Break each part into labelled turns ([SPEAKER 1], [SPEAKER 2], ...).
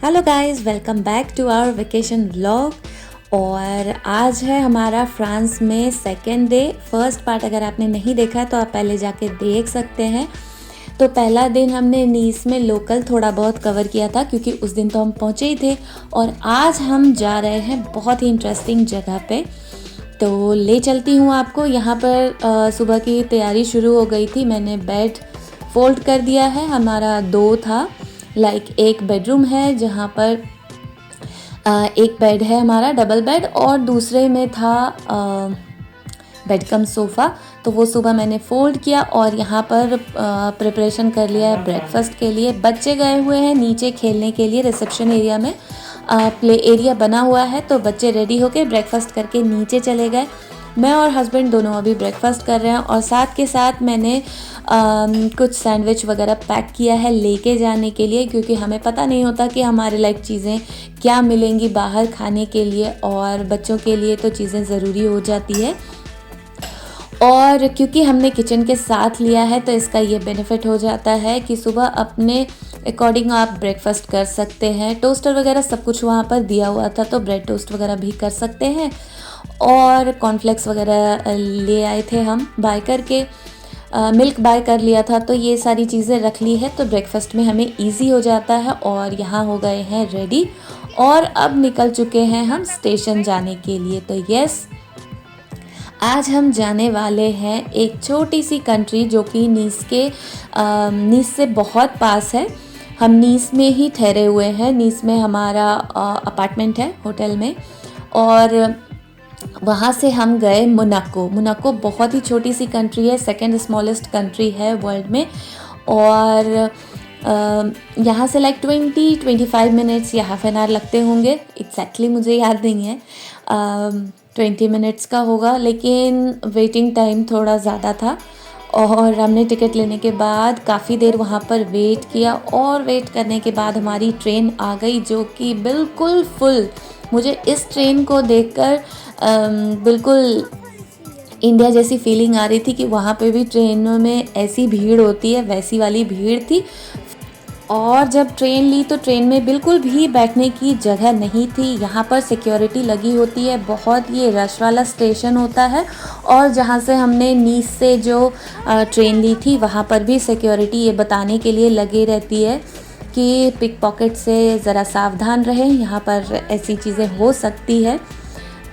[SPEAKER 1] Hello guys, welcome back to our vacation vlog. और आज है हमारा फ्रांस में सेकेंड डे। फर्स्ट पार्ट अगर आपने नहीं देखा है तो आप पहले जाके देख सकते हैं। तो पहला दिन हमने नीस में लोकल थोड़ा बहुत कवर किया था क्योंकि उस दिन तो हम पहुँचे ही थे। और आज हम जा रहे हैं बहुत ही इंटरेस्टिंग जगह पे, तो ले चलती हूँ आपको। यहाँ पर सुबह की तैयारी शुरू हो गई थी। मैंने बेड फोल्ड कर दिया है। हमारा 2 था, एक बेडरूम है जहाँ पर एक बेड है हमारा डबल बेड, और दूसरे में था बेड कम सोफ़ा। तो वो सुबह मैंने फ़ोल्ड किया और यहाँ पर प्रिपरेशन कर लिया है ब्रेकफास्ट के लिए। बच्चे गए हुए हैं नीचे खेलने के लिए। रिसेप्शन एरिया में प्ले एरिया बना हुआ है, तो बच्चे रेडी होके ब्रेकफास्ट करके नीचे चले गए। मैं और हस्बैंड दोनों अभी ब्रेकफास्ट कर रहे हैं और साथ के साथ मैंने कुछ सैंडविच वगैरह पैक किया है लेके जाने के लिए, क्योंकि हमें पता नहीं होता कि हमारे लाइक चीज़ें क्या मिलेंगी बाहर खाने के लिए, और बच्चों के लिए तो चीज़ें ज़रूरी हो जाती है। और क्योंकि हमने किचन के साथ लिया है तो इसका ये बेनिफिट हो जाता है कि सुबह अपने अकॉर्डिंग आप ब्रेकफास्ट कर सकते हैं। टोस्टर वगैरह सब कुछ वहाँ पर दिया हुआ था, तो ब्रेड टोस्ट वगैरह भी कर सकते हैं। और कॉर्नफ्लेक्स वगैरह ले आए थे हम बाय करके। मिल्क बाय कर लिया था, तो ये सारी चीज़ें रख ली है तो ब्रेकफास्ट में हमें इजी हो जाता है। और यहाँ हो गए हैं रेडी और अब निकल चुके हैं हम स्टेशन जाने के लिए। तो यस, आज हम जाने वाले हैं एक छोटी सी कंट्री जो कि नीस से बहुत पास है। हम नीस में ही ठहरे हुए हैं। नीस में हमारा अपार्टमेंट है होटल में, और वहाँ से हम गए मोनाको। मोनाको बहुत ही छोटी सी कंट्री है, सेकंड स्मॉलेस्ट कंट्री है वर्ल्ड में। और यहाँ से 20-25 मिनट्स या हाफ एन आवर लगते होंगे। एग्जैक्टली मुझे याद नहीं है, 20 मिनट्स का होगा, लेकिन वेटिंग टाइम थोड़ा ज़्यादा था। और हमने टिकट लेने के बाद काफ़ी देर वहाँ पर वेट किया, और वेट करने के बाद हमारी ट्रेन आ गई जो कि बिल्कुल फुल। मुझे इस ट्रेन को देखकर बिल्कुल इंडिया जैसी फीलिंग आ रही थी कि वहाँ पे भी ट्रेनों में ऐसी भीड़ होती है, वैसी वाली भीड़ थी। और जब ट्रेन ली तो ट्रेन में बिल्कुल भी बैठने की जगह नहीं थी। यहाँ पर सिक्योरिटी लगी होती है, बहुत ये रश वाला स्टेशन होता है। और जहाँ से हमने नीस से जो ट्रेन ली थी वहाँ पर भी सिक्योरिटी ये बताने के लिए लगी रहती है कि पिक पॉकेट से ज़रा सावधान रहें, यहाँ पर ऐसी चीज़ें हो सकती है।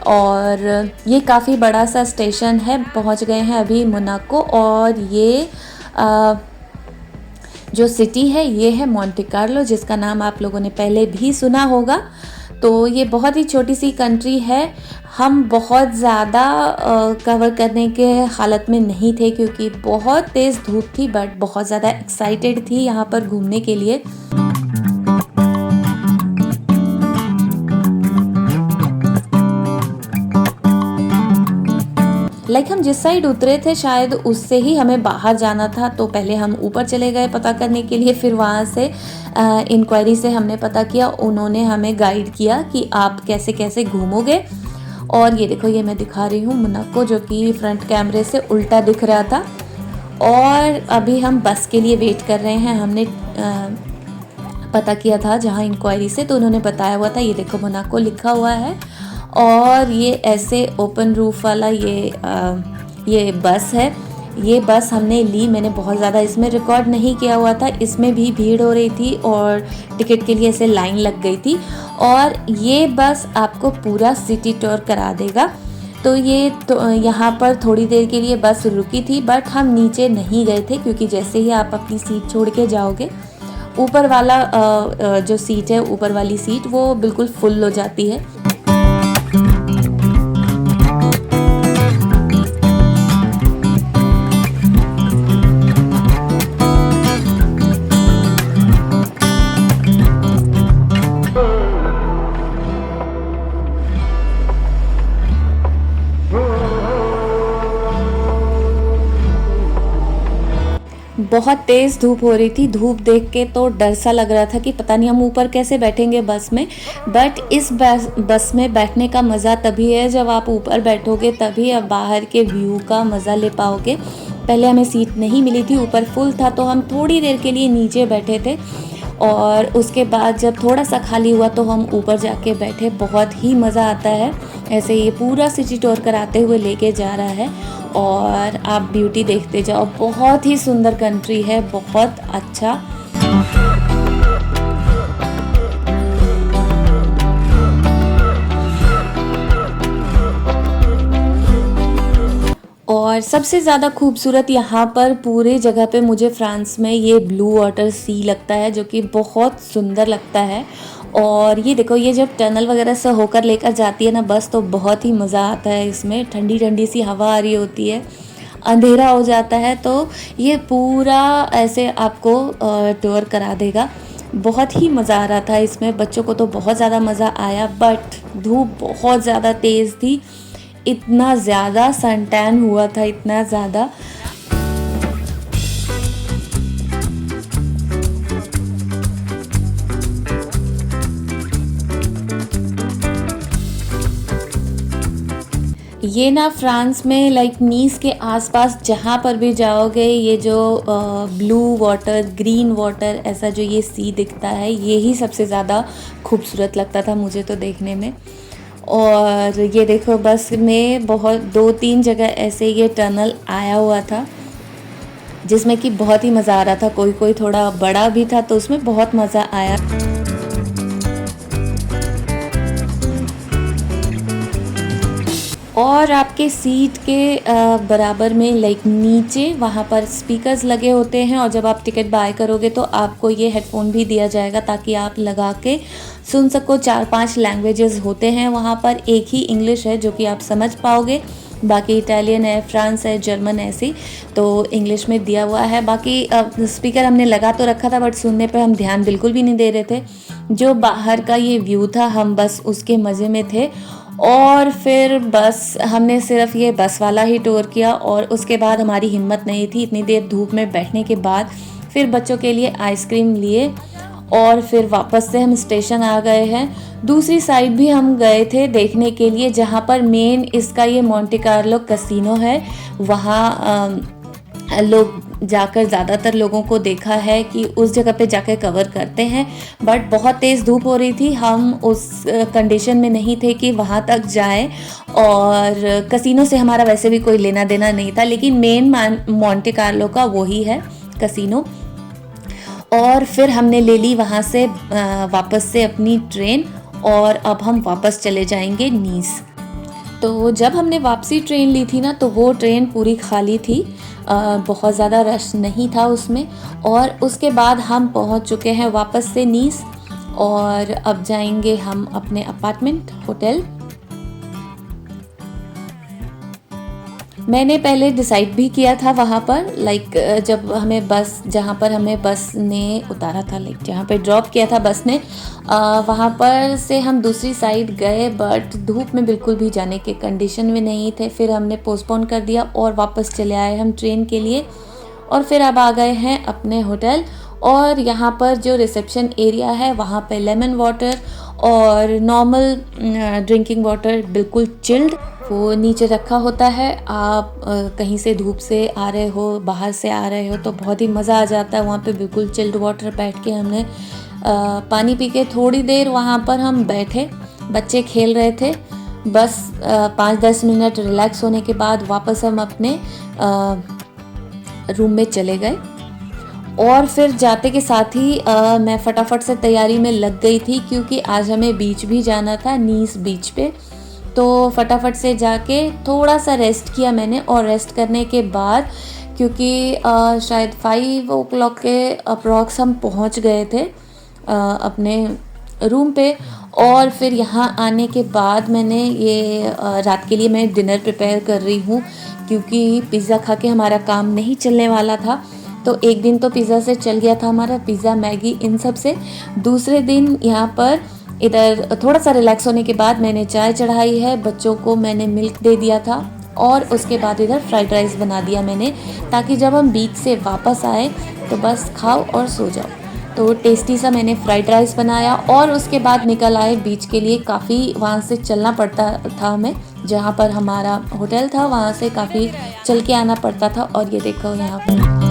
[SPEAKER 1] और ये काफ़ी बड़ा सा स्टेशन है। पहुँच गए हैं अभी मोनाको, और ये जो सिटी है ये है मोंटे कार्लो, जिसका नाम आप लोगों ने पहले भी सुना होगा। तो ये बहुत ही छोटी सी कंट्री है। हम बहुत ज़्यादा कवर करने के हालत में नहीं थे क्योंकि बहुत तेज़ धूप थी, बट बहुत ज़्यादा एक्साइटेड थी यहाँ पर घूमने के लिए। हम जिस साइड उतरे थे शायद उससे ही हमें बाहर जाना था, तो पहले हम ऊपर चले गए पता करने के लिए। फिर वहाँ से इंक्वायरी से हमने पता किया, उन्होंने हमें गाइड किया कि आप कैसे कैसे घूमोगे। और ये देखो, ये मैं दिखा रही हूँ मोनाको, जो कि फ्रंट कैमरे से उल्टा दिख रहा था। और अभी हम बस के लिए वेट कर रहे हैं। हमने पता किया था जहाँ इंक्वायरी से, तो उन्होंने बताया हुआ था, ये देखो मोनाको लिखा हुआ है। और ये ऐसे ओपन रूफ वाला ये बस है। ये बस हमने ली, मैंने बहुत ज़्यादा इसमें रिकॉर्ड नहीं किया हुआ था। इसमें भी भीड़ हो रही थी और टिकट के लिए ऐसे लाइन लग गई थी। और ये बस आपको पूरा सिटी टूर करा देगा। तो यहाँ पर थोड़ी देर के लिए बस रुकी थी, बट हम नीचे नहीं गए थे क्योंकि जैसे ही आप अपनी सीट छोड़ के जाओगे, ऊपर वाला जो सीट है, ऊपर वाली सीट वो बिल्कुल फुल हो जाती है। बहुत तेज़ धूप हो रही थी। धूप देख के तो डर सा लग रहा था कि पता नहीं हम ऊपर कैसे बैठेंगे बस में। बट इस बस में बैठने का मज़ा तभी है जब आप ऊपर बैठोगे, तभी आप बाहर के व्यू का मज़ा ले पाओगे। पहले हमें सीट नहीं मिली थी, ऊपर फुल था, तो हम थोड़ी देर के लिए नीचे बैठे थे। और उसके बाद जब थोड़ा सा खाली हुआ तो हम ऊपर जाके बैठे। बहुत ही मज़ा आता है। ऐसे ये पूरा सिटी टूर कराते हुए लेके जा रहा है और आप ब्यूटी देखते जाओ। बहुत ही सुंदर कंट्री है, बहुत अच्छा। और सबसे ज़्यादा खूबसूरत यहाँ पर पूरे जगह पे मुझे फ्रांस में ये ब्लू वाटर सी लगता है, जो कि बहुत सुंदर लगता है। और ये देखो, ये जब टनल वगैरह से होकर लेकर जाती है ना बस, तो बहुत ही मज़ा आता है इसमें। ठंडी ठंडी सी हवा आ रही होती है, अंधेरा हो जाता है, तो ये पूरा ऐसे आपको टूर करा देगा। बहुत ही मज़ा आ रहा था इसमें। बच्चों को तो बहुत ज़्यादा मज़ा आया, बट धूप बहुत ज़्यादा तेज़ थी। इतना ज़्यादा सन टैन हुआ था, इतना ज़्यादा। ये ना फ्रांस में लाइक नीस के आसपास जहाँ पर भी जाओगे, ये जो ब्लू वाटर, ग्रीन वाटर, ऐसा जो ये सी दिखता है, ये ही सबसे ज़्यादा खूबसूरत लगता था मुझे तो देखने में। और ये देखो, बस में बहुत 2-3 जगह ऐसे ये टनल आया हुआ था, जिसमें कि बहुत ही मज़ा आ रहा था। कोई कोई थोड़ा बड़ा भी था, तो उसमें बहुत मज़ा आया। और आपके सीट के बराबर में लाइक नीचे वहाँ पर स्पीकर्स लगे होते हैं, और जब आप टिकट बाय करोगे तो आपको ये हेडफोन भी दिया जाएगा ताकि आप लगा के सुन सको। 4-5 लैंग्वेजेस होते हैं वहाँ पर। एक ही इंग्लिश है जो कि आप समझ पाओगे, बाकी इटालियन है, फ्रांस है, जर्मन ऐसी, तो इंग्लिश में दिया हुआ है। बाकी स्पीकर हमने लगा तो रखा था, बट सुनने पे हम ध्यान बिल्कुल भी नहीं दे रहे थे। जो बाहर का ये व्यू था, हम बस उसके मज़े में थे। और फिर बस हमने सिर्फ ये बस वाला ही टूर किया, और उसके बाद हमारी हिम्मत नहीं थी इतनी देर धूप में बैठने के बाद। फिर बच्चों के लिए आइसक्रीम लिए और फिर वापस से हम स्टेशन आ गए हैं। दूसरी साइड भी हम गए थे देखने के लिए, जहाँ पर मेन इसका ये मोंटे कार्लो कैसीनो है। वहाँ लोग जाकर, ज़्यादातर लोगों को देखा है कि उस जगह पे जाकर कवर करते हैं, बट बहुत तेज़ धूप हो रही थी। हम उस कंडीशन में नहीं थे कि वहाँ तक जाएं, और कैसीनो से हमारा वैसे भी कोई लेना देना नहीं था, लेकिन मेन मोंटे कार्लो का वही है कैसीनो। और फिर हमने ले ली वहाँ से वापस से अपनी ट्रेन, और अब हम वापस चले जाएंगे नीस। तो जब हमने वापसी ट्रेन ली थी ना, तो वो ट्रेन पूरी खाली थी, बहुत ज़्यादा रश नहीं था उसमें। और उसके बाद हम पहुंच चुके हैं वापस से नीस, और अब जाएंगे हम अपने अपार्टमेंट, होटल। मैंने पहले डिसाइड भी किया था वहाँ पर, लाइक जब हमें बस, जहाँ पर हमें बस ने उतारा था, लाइक जहाँ पे ड्रॉप किया था बस ने, वहाँ पर से हम दूसरी साइड गए, बट धूप में बिल्कुल भी जाने के कंडीशन में नहीं थे। फिर हमने पोस्टपोन कर दिया और वापस चले आए हम ट्रेन के लिए। और फिर अब आ गए हैं अपने होटल, और यहाँ पर जो रिसेप्शन एरिया है वहाँ पे लेमन वाटर और नॉर्मल ड्रिंकिंग वाटर बिल्कुल चिल्ड वो नीचे रखा होता है। आप कहीं से धूप से आ रहे हो, बाहर से आ रहे हो, तो बहुत ही मज़ा आ जाता है वहाँ पे बिल्कुल चिल्ड वाटर। बैठ के हमने पानी पी के थोड़ी देर वहाँ पर हम बैठे, बच्चे खेल रहे थे। बस 5-10 मिनट रिलैक्स होने के बाद वापस हम अपने रूम में चले गए। और फिर जाते के साथ ही मैं फटाफट से तैयारी में लग गई थी, क्योंकि आज हमें बीच भी जाना था, नीस बीच पे। तो फटाफट से जाके थोड़ा सा रेस्ट किया मैंने, और रेस्ट करने के बाद, क्योंकि शायद 5 o'clock के अप्रॉक्स हम पहुंच गए थे अपने रूम पे। और फिर यहाँ आने के बाद मैंने ये रात के लिए मैं डिनर प्रिपेयर कर रही हूँ, क्योंकि पिज़्ज़ा खा के हमारा काम नहीं चलने वाला था। तो एक दिन तो पिज़्ज़ा से चल गया था हमारा, पिज़्ज़ा, मैगी, इन सब से। दूसरे दिन यहाँ पर इधर थोड़ा सा रिलैक्स होने के बाद मैंने चाय चढ़ाई है, बच्चों को मैंने मिल्क दे दिया था, और उसके बाद इधर फ्राइड राइस बना दिया मैंने, ताकि जब हम बीच से वापस आए तो बस खाओ और सो जाओ। तो टेस्टी सा मैंने फ्राइड राइस बनाया, और उसके बाद निकल आए बीच के लिए। काफ़ी वहाँ से चलना पड़ता था हमें, जहाँ पर हमारा होटल था वहाँ से काफ़ी चल के आना पड़ता था। और ये देखो यहाँ पर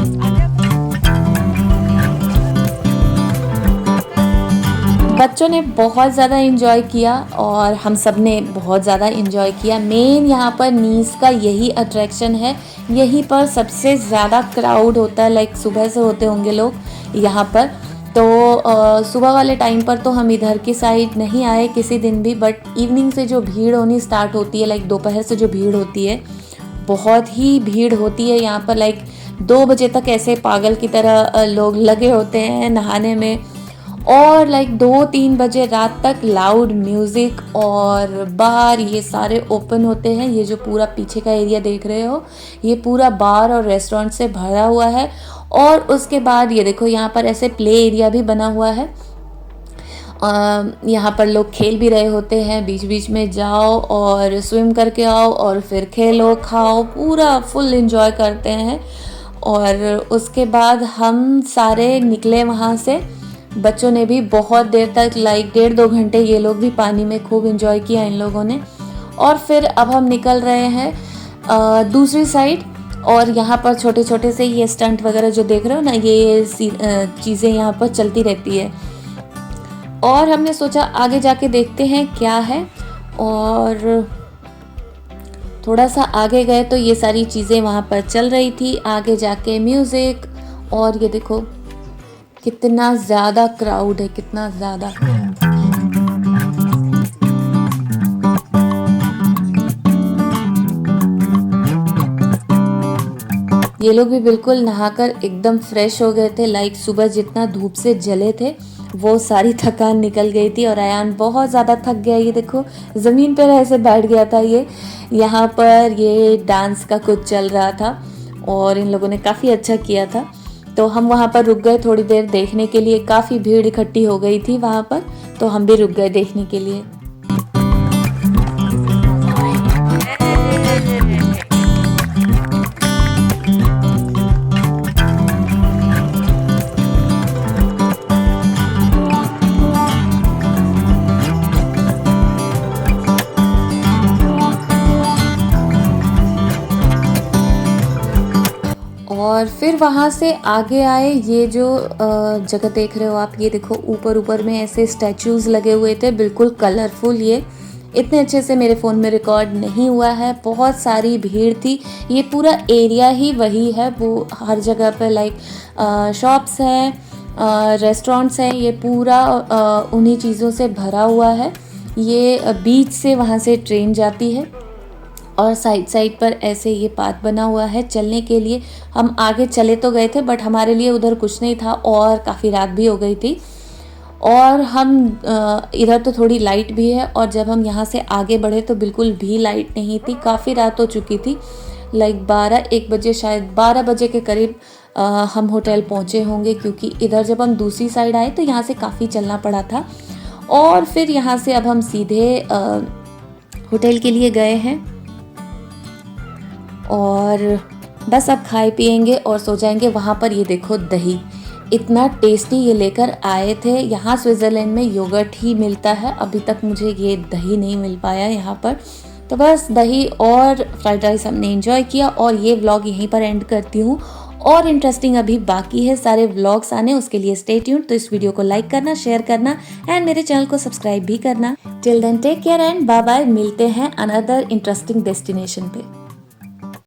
[SPEAKER 1] बच्चों ने बहुत ज़्यादा इन्जॉय किया और हम सब ने बहुत ज़्यादा इन्जॉय किया। मेन यहाँ पर नीस का यही अट्रैक्शन है, यहीं पर सबसे ज़्यादा क्राउड होता है। लाइक सुबह से होते होंगे लोग यहाँ पर। तो सुबह वाले टाइम पर तो हम इधर की साइड नहीं आए किसी दिन भी, बट इवनिंग से जो भीड़ होनी स्टार्ट होती है, लाइक दोपहर से जो भीड़ होती है, बहुत ही भीड़ होती है यहाँ पर। लाइक 2 बजे तक ऐसे पागल की तरह लोग लगे होते हैं नहाने में, और लाइक 2-3 बजे रात तक लाउड म्यूज़िक और बार ये सारे ओपन होते हैं। ये जो पूरा पीछे का एरिया देख रहे हो, ये पूरा बार और रेस्टोरेंट से भरा हुआ है। और उसके बाद ये देखो यहाँ पर ऐसे प्ले एरिया भी बना हुआ है। यहाँ पर लोग खेल भी रहे होते हैं, बीच बीच में जाओ और स्विम करके आओ और फिर खेलो खाओ, पूरा फुल एंजॉय करते हैं। और उसके बाद हम सारे निकले वहाँ से। बच्चों ने भी बहुत देर तक, लाइक 1.5-2 घंटे ये लोग भी पानी में खूब एंजॉय किया इन लोगों ने। और फिर अब हम निकल रहे हैं दूसरी साइड। और यहाँ पर छोटे छोटे से ये स्टंट वगैरह जो देख रहे हो ना, ये चीज़ें यहाँ पर चलती रहती है। और हमने सोचा आगे जाके देखते हैं क्या है। और थोड़ा सा आगे गए तो ये सारी चीज़ें वहाँ पर चल रही थी। आगे जाके म्यूज़िक, और ये देखो कितना ज़्यादा क्राउड है, कितना ज़्यादा। ये लोग भी बिल्कुल नहाकर एकदम फ्रेश हो गए थे। लाइक सुबह जितना धूप से जले थे वो सारी थकान निकल गई थी। और अयान बहुत ज़्यादा थक गया, ये देखो ज़मीन पर ऐसे बैठ गया था। ये यहाँ पर ये डांस का कुछ चल रहा था और इन लोगों ने काफ़ी अच्छा किया था। तो हम वहाँ पर रुक गए थोड़ी देर देखने के लिए। काफ़ी भीड़ इकट्ठी हो गई थी वहाँ पर, तो हम भी रुक गए देखने के लिए। और फिर वहाँ से आगे आए। ये जो जगह देख रहे हो आप, ये देखो ऊपर ऊपर में ऐसे स्टैचूज़ लगे हुए थे, बिल्कुल कलरफुल। ये इतने अच्छे से मेरे फ़ोन में रिकॉर्ड नहीं हुआ है। बहुत सारी भीड़ थी। ये पूरा एरिया ही वही है, वो हर जगह पे लाइक शॉप्स हैं, रेस्टोरेंट्स हैं, ये पूरा उन्हीं चीज़ों से भरा हुआ है। ये बीच से वहाँ से ट्रेन जाती है और साइड साइड पर ऐसे ये पाथ बना हुआ है चलने के लिए। हम आगे चले तो गए थे, बट हमारे लिए उधर कुछ नहीं था और काफ़ी रात भी हो गई थी। और हम इधर तो थोड़ी लाइट भी है, और जब हम यहाँ से आगे बढ़े तो बिल्कुल भी लाइट नहीं थी। काफ़ी रात हो चुकी थी, लाइक 12-1 बजे, शायद 12 बजे के करीब हम होटल पहुँचे होंगे। क्योंकि इधर जब हम दूसरी साइड आए तो यहाँ से काफ़ी चलना पड़ा था। और फिर यहाँ से अब हम सीधे होटल के लिए गए हैं और बस अब खाए पिएंगे और सो जाएंगे। वहाँ पर ये देखो दही, इतना टेस्टी ये लेकर आए थे। यहाँ स्विट्ज़रलैंड में योगर्ट ही मिलता है, अभी तक मुझे ये दही नहीं मिल पाया यहाँ पर। तो बस दही और फ्राइड राइस हमने एंजॉय किया और ये व्लॉग यहीं पर एंड करती हूँ। और इंटरेस्टिंग अभी बाकी है सारे व्लॉग्स आने, उसके लिए स्टे ट्यून्ड। तो इस वीडियो को लाइक करना, शेयर करना एंड मेरे चैनल को सब्सक्राइब भी करना। Till then take care and bye bye. मिलते हैं अनदर इंटरेस्टिंग डेस्टिनेशन पे।